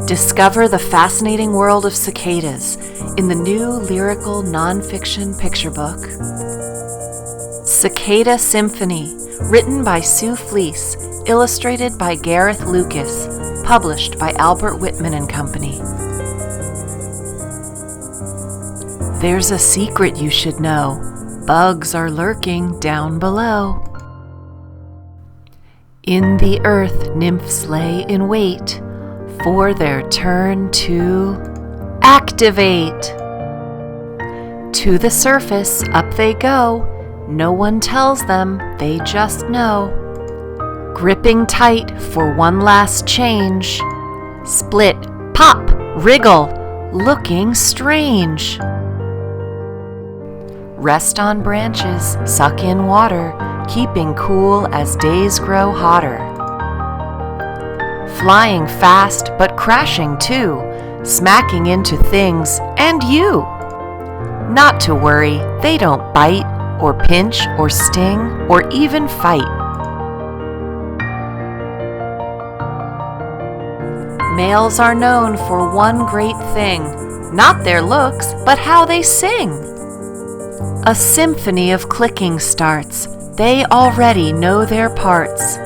Discover the fascinating world of cicadas in the new lyrical nonfiction picture book, Cicada Symphony, written by Sue Fleece, illustrated by Gareth Lucas, published by Albert Whitman Co. There's a secret you should know. Bugs are lurking down below. In the earth, nymphs lay in wait for their turn to activate. To the surface, up they go. No one tells them, they just know. Gripping tight for one last change. Split, pop, wriggle, looking strange. Rest on branches, suck in water, keeping cool as days grow hotter. Flying fast, but crashing too, smacking into things and you. Not to worry, they don't bite, or pinch, or sting, or even fight. Males are known for one great thing, not their looks, but how they sing. A symphony of clicking starts, they already know their parts.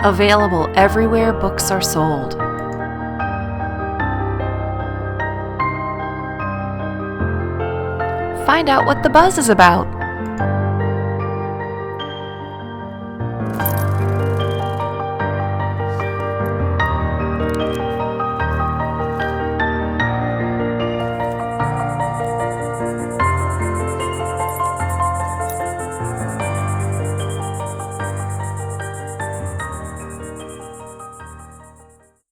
Available everywhere books are sold. Find out what the buzz is about.